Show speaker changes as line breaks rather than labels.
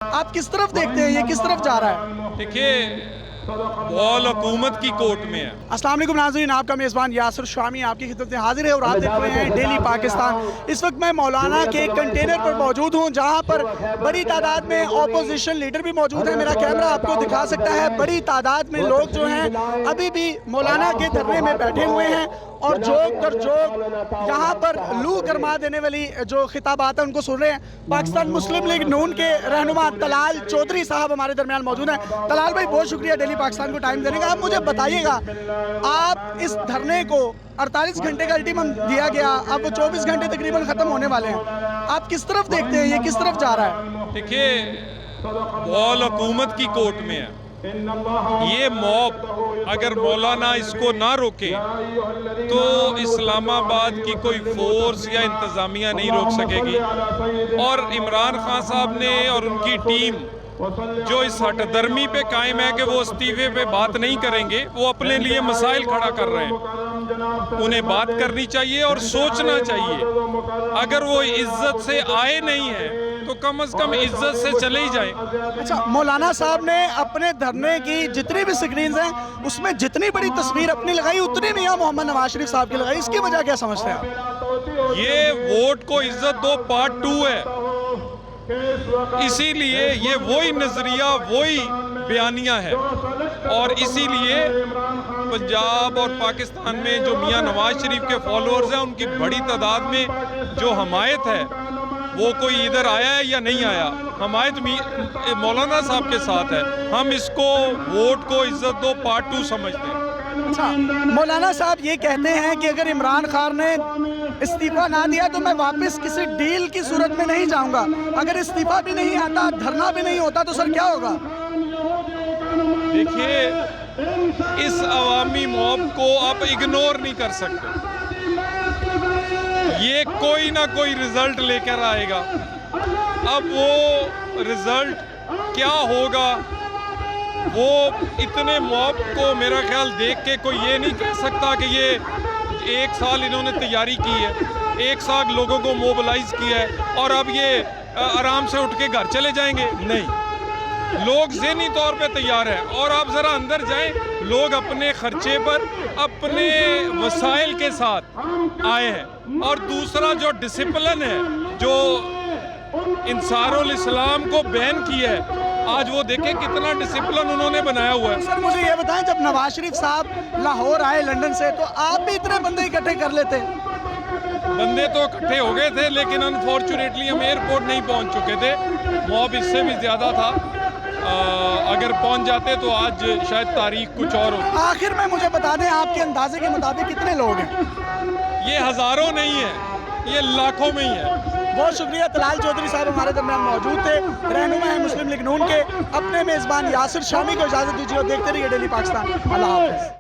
آپ کس طرف دیکھتے ہیں یہ کس طرف جا رہا ہے؟
دیکھیے بال حکومت کی کوٹ میں ہے۔
السلام علیکم ناظرین، آپ کا میزبان یاسر شامی آپ کی خدمت میں حاضر ہے اور آپ دیکھ رہے ہیں ڈیلی پاکستان۔ اس وقت میں مولانا کے کنٹینر پر موجود ہوں جہاں پر بڑی تعداد میں اپوزیشن لیڈر بھی موجود ہیں۔ میرا کیمرہ آپ کو دکھا سکتا ہے، بڑی تعداد میں لوگ جو ہیں ابھی بھی مولانا کے دھرنے میں بیٹھے ہوئے ہیں اور جوک در جوک یہاں پر لو گرما دینے والی جو خطابات ہیں ان کو سن رہے ہیں۔ پاکستان مسلم لیگ نون کے رہنما طلال چودھری صاحب ہمارے درمیان موجود ہیں۔ طلال بھائی بہت شکریہ ڈیلی پاکستان کو ٹائم دینے کا۔ آپ مجھے بتائیے گا، آپ اس دھرنے کو 48 گھنٹے کا الٹیمم دیا گیا، اب وہ 24 گھنٹے تقریباً ختم ہونے والے ہیں، آپ کس طرف دیکھتے ہیں یہ کس طرف جا رہا ہے؟
دیکھیے بال حکومت کی کوٹ میں ہے۔ یہ موب اگر مولانا اس کو نہ روکے تو اسلام آباد کی کوئی فورس یا انتظامیہ نہیں روک سکے گی، اور عمران خان صاحب نے اور ان کی ٹیم جو اس ہٹ درمی پہ قائم ہے کہ وہ استعفے پہ بات نہیں کریں گے، وہ اپنے لیے مسائل کھڑا کر رہے ہیں۔ انہیں بات کرنی چاہیے اور سوچنا چاہیے، اگر وہ عزت سے آئے نہیں ہیں تو کم از کم عزت سے چلے ہی جائیں۔
اچھا، مولانا صاحب نے اپنے دھرنے کی جتنی بھی سکرینز ہیں اس میں جتنی بڑی تصویر اپنی لگائی اتنی میاں محمد نواز شریف صاحب کی لگائی، اس کی وجہ کیا سمجھتے ہیں آپ؟
یہ ووٹ کو عزت دو پارٹ 2 ہے، اسی لیے یہ وہی نظریہ وہی بیانیہ ہے، اور اسی لیے پنجاب اور پاکستان میں جو میاں نواز شریف کے فالوورز ہیں ان کی بڑی تعداد میں جو حمایت ہے، وہ کوئی ادھر آیا ہے یا نہیں آیا، حمایت مولانا صاحب کے ساتھ ہے۔ ہم اس کو ووٹ کو عزت دو پارٹ 2 سمجھتے ہیں۔
اچھا، مولانا صاحب یہ کہتے ہیں کہ اگر عمران خان نے استعفیٰ نہ دیا تو میں واپس کسی ڈیل کی صورت میں نہیں جاؤں گا، اگر استعفیٰ بھی نہیں آتا، دھرنا بھی نہیں ہوتا تو سر کیا ہوگا؟
دیکھیے اس عوامی موب کو آپ اگنور نہیں کر سکتے، یہ کوئی نہ کوئی رزلٹ لے کر آئے گا۔ اب وہ رزلٹ کیا ہوگا، وہ اتنے موب کو میرا خیال دیکھ کے کوئی یہ نہیں کہہ سکتا کہ یہ 1 سال انہوں نے تیاری کی ہے، 1 سال لوگوں کو موبلائز کیا ہے اور اب یہ آرام سے اٹھ کے گھر چلے جائیں گے، نہیں، لوگ ذہنی طور پہ تیار ہیں۔ اور آپ ذرا اندر جائیں، لوگ اپنے خرچے پر اپنے وسائل کے ساتھ آئے ہیں، اور دوسرا جو ڈسپلن ہے، جو انصار الاسلام کو بین کیا ہے، آج وہ دیکھیں کتنا ڈسپلن انہوں نے بنایا ہوا ہے۔
سر مجھے یہ بتائیں، جب نواز شریف صاحب لاہور آئے لندن سے تو آپ بھی اتنے بندے اکٹھے کر لیتے؟
بندے تو اکٹھے ہو گئے تھے، لیکن انفارچونیٹلی ہم ایئرپورٹ نہیں پہنچ چکے تھے، موب اس سے بھی زیادہ تھا، اگر پہنچ جاتے تو آج شاید تاریخ کچھ اور ہوتی۔
آخر میں مجھے بتا دیں آپ کے اندازے کے مطابق کتنے لوگ ہیں؟
یہ ہزاروں نہیں ہیں، یہ لاکھوں میں ہی ہے۔
بہت شکریہ، طلال چودھری صاحب ہمارے درمیان موجود تھے، رہنما ہیں مسلم لیگ نون کے۔ اپنے میزبان یاسر شامی کو اجازت دیجیے اور دیکھتے رہیے ڈیلی پاکستان۔ اللہ حافظ۔